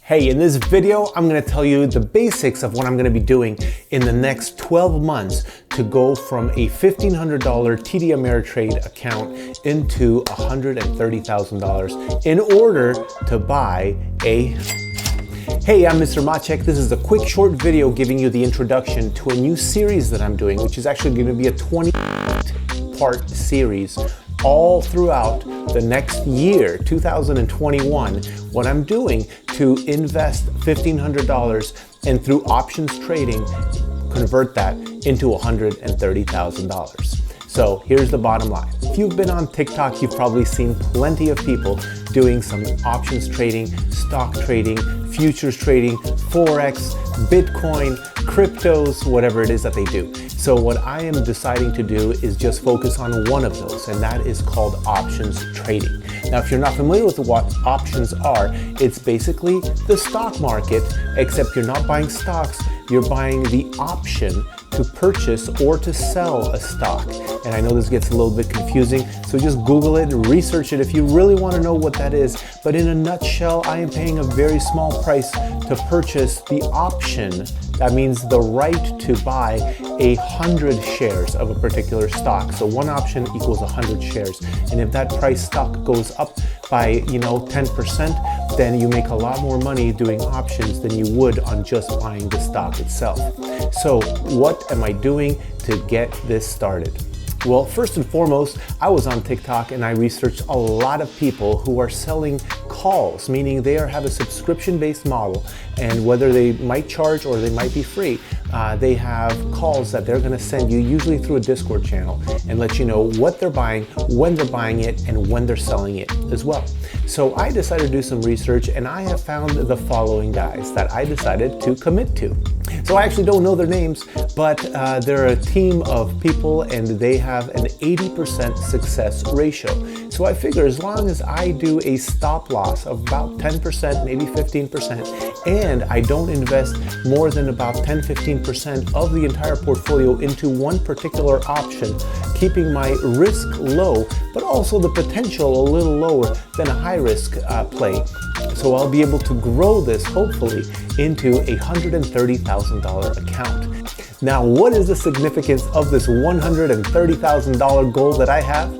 Hey, in this video, I'm gonna tell you the basics of what I'm gonna be doing in the next 12 months to go from a $1,500 TD Ameritrade account into $130,000 in order to buy a... Hey, I'm Mr. Maciek. This is a quick short video giving you the introduction to a new series that I'm doing, which is actually gonna be a 20-part series all throughout the next year, 2021, what I'm doing to invest $1,500 and through options trading, convert that into $130,000. So here's the bottom line. If you've been on TikTok, you've probably seen plenty of people doing some options trading, stock trading, futures trading, Forex, Bitcoin, cryptos, whatever it is that they do. So what I am deciding to do is just focus on one of those, and that is called options trading. Now, if you're not familiar with what options are, it's basically the stock market, except you're not buying stocks, you're buying the option to purchase or to sell a stock. And I know this gets a little bit confusing, so just Google it and research it if you really want to know what that is. But in a nutshell, I am paying a very small price to purchase the option. That means the right to buy 100 shares of a particular stock. So one option equals 100 shares. And if that price stock goes up by 10%, then you make a lot more money doing options than you would on just buying the stock itself. So what am I doing to get this started? Well, first and foremost, I was on TikTok and I researched a lot of people who are selling calls, meaning they have a subscription-based model, and whether they might charge or they might be free, they have calls that they're gonna send you, usually through a Discord channel, and let you know what they're buying, when they're buying it, and when they're selling it as well. So I decided to do some research, and I have found the following guys that I decided to commit to. So I actually don't know their names, but they're a team of people and they have an 80% success ratio. So I figure as long as I do a stop loss of about 10%, maybe 15%, and I don't invest more than about 10-15% of the entire portfolio into one particular option, keeping my risk low, but also the potential a little lower than a high risk play. So I'll be able to grow this, hopefully, into a $130,000 account. Now, what is the significance of this $130,000 goal that I have?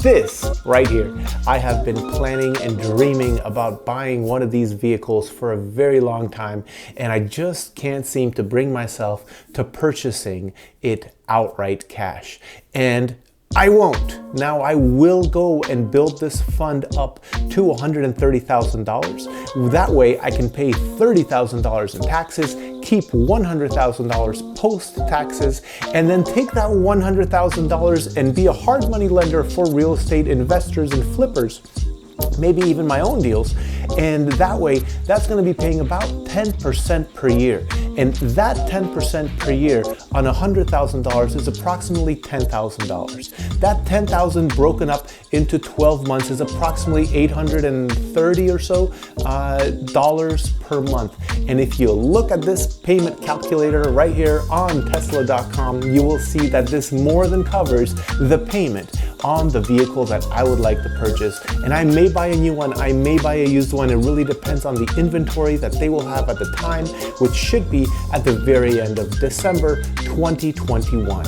This right here. I have been planning and dreaming about buying one of these vehicles for a very long time, and I just can't seem to bring myself to purchasing it outright cash. And I won't. Now I will go and build this fund up to $130,000. That way I can pay $30,000 in taxes, keep $100,000 post-taxes, and then take that $100,000 and be a hard money lender for real estate investors and flippers, maybe even my own deals. And that way, that's gonna be paying about 10% per year. And that 10% per year on $100,000 is approximately $10,000. That $10,000 broken up into 12 months is approximately $830 or so dollars per month. And if you look at this payment calculator right here on Tesla.com, you will see that this more than covers the payment on the vehicle that I would like to purchase. And I may buy a new one, I may buy a used one. It really depends on the inventory that they will have at the time, which should be at the very end of December 2021.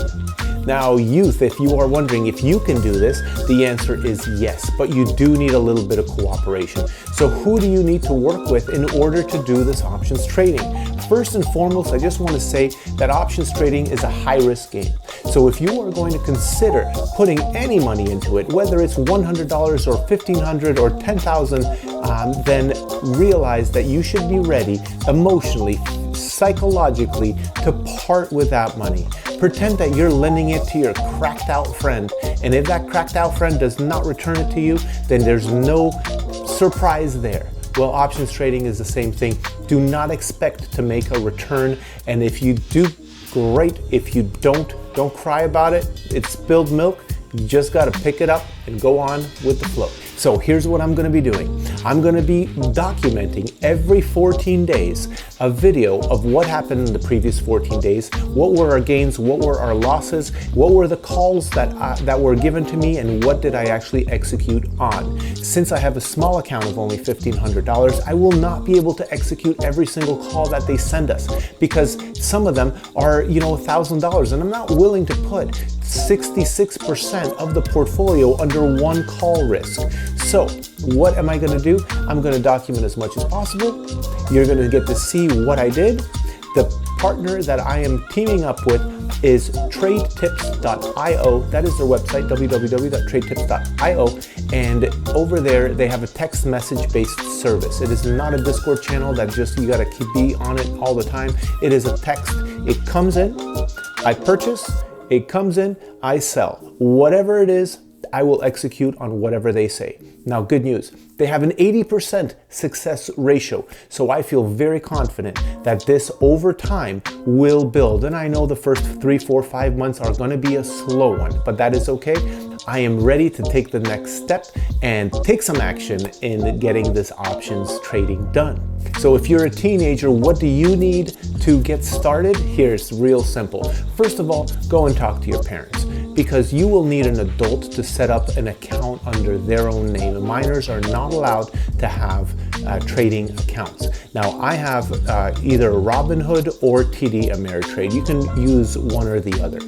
Now, youth, if you are wondering if you can do this, the answer is yes, but you do need a little bit of cooperation. So who do you need to work with in order to do this options trading? First and foremost, I just want to say that options trading is a high-risk game. So if you are going to consider putting any money into it, whether it's $100 or $1,500 or $10,000, then realize that you should be ready emotionally, psychologically, to part with that money. Pretend that you're lending it to your cracked out friend, and if that cracked out friend does not return it to you, then there's no surprise there. Well, options trading is the same thing. Do not expect to make a return, and if you do, great. If you don't cry about it. It's spilled milk. You just got to pick it up and go on with the flow. So here's what I'm going to be doing. I'm going to be documenting every 14 days a video of what happened in the previous 14 days, what were our gains, what were our losses, what were the calls that were given to me, and what did I actually execute on. Since I have a small account of only $1,500, I will not be able to execute every single call that they send us, because some of them are, $1,000, and I'm not willing to put 66% of the portfolio under one call risk. So what am I going to do? I'm going to document as much as possible. You're going to get to see what I did. The partner that I am teaming up with is tradetips.io. That is their website, www.tradetips.io. And over there, they have a text message based service. It is not a Discord channel that just you got to be on it all the time. It is a text. It comes in, I purchase, it comes in, I sell. Whatever it is, I will execute on whatever they say. Now, good news, they have an 80% success ratio. So I feel very confident that this over time will build. And I know the first 3, 4, 5 months are going to be a slow one, but that is okay. I am ready to take the next step and take some action in getting this options trading done. So if you're a teenager, what do you need to get started? Here's real simple. First of all, go and talk to your parents, because you will need an adult to set up an account under their own name. Minors are not allowed to have trading accounts. Now, I have either Robinhood or TD Ameritrade. You can use one or the other.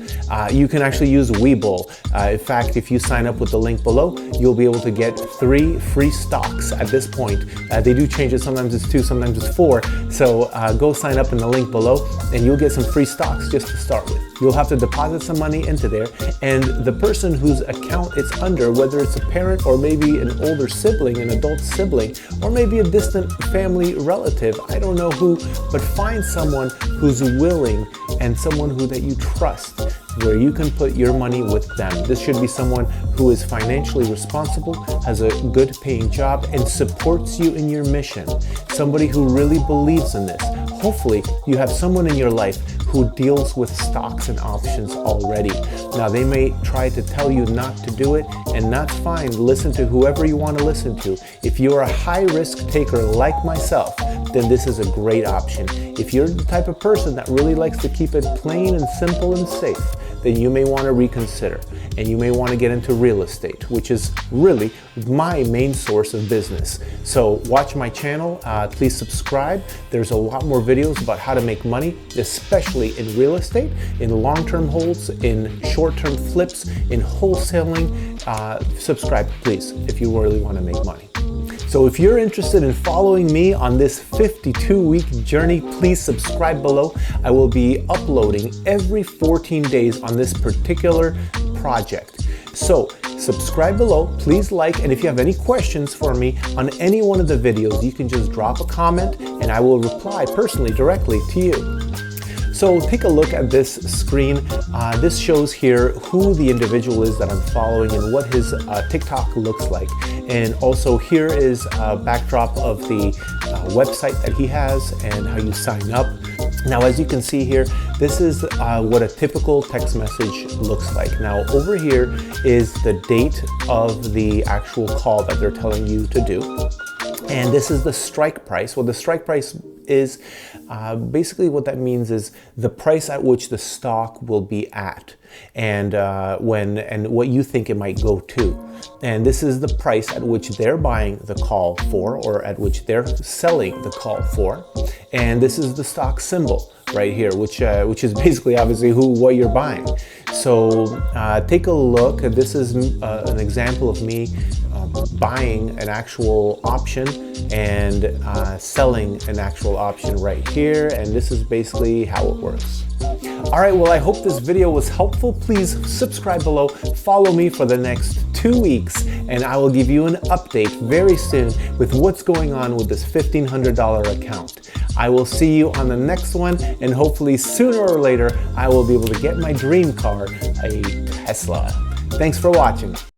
You can actually use Webull. In fact, if you sign up with the link below, you'll be able to get 3 free stocks at this point. They do change it. Sometimes it's 2, sometimes it's 4. So go sign up in the link below and you'll get some free stocks just to start with. You'll have to deposit some money into there, and the person whose account it's under, whether it's a parent or maybe an older sibling, an adult sibling, or maybe a distant family relative, I don't know who, but find someone who's willing and someone that you trust, where you can put your money with them. This should be someone who is financially responsible, has a good paying job, and supports you in your mission. Somebody who really believes in this. Hopefully, you have someone in your life who deals with stocks and options already. Now, they may try to tell you not to do it, and that's fine. Listen to whoever you want to listen to. If you're a high-risk taker like myself, then this is a great option. If you're the type of person that really likes to keep it plain and simple and safe, then you may want to reconsider, and you may want to get into real estate, which is really my main source of business. So watch my channel, please subscribe. There's a lot more videos about how to make money, especially in real estate, in long-term holds, in short-term flips, in wholesaling. Subscribe, please, if you really want to make money. So if you're interested in following me on this 52-week journey, please subscribe below. I will be uploading every 14 days on this particular project. So subscribe below, please like, and if you have any questions for me on any one of the videos, you can just drop a comment and I will reply personally directly to you. So take a look at this screen. This shows here who the individual is that I'm following and what his TikTok looks like. And also here is a backdrop of the website that he has and how you sign up. Now, as you can see here, this is what a typical text message looks like. Now, over here is the date of the actual call that they're telling you to do. And this is the strike price. Well, the strike price is basically what that means is the price at which the stock will be at, and what you think it might go to. And this is the price at which they're buying the call for, or at which they're selling the call for. And this is the stock symbol right here, which is basically obviously what you're buying. So take a look. This is an example of me buying an actual option and selling an actual option right here, and this is basically how it works. All right, well, I hope this video was helpful. Please subscribe below, follow me for the next 2 weeks, and I will give you an update very soon with what's going on with this $1,500 account. I will see you on the next one, and hopefully sooner or later I will be able to get my dream car, a Tesla. Thanks for watching.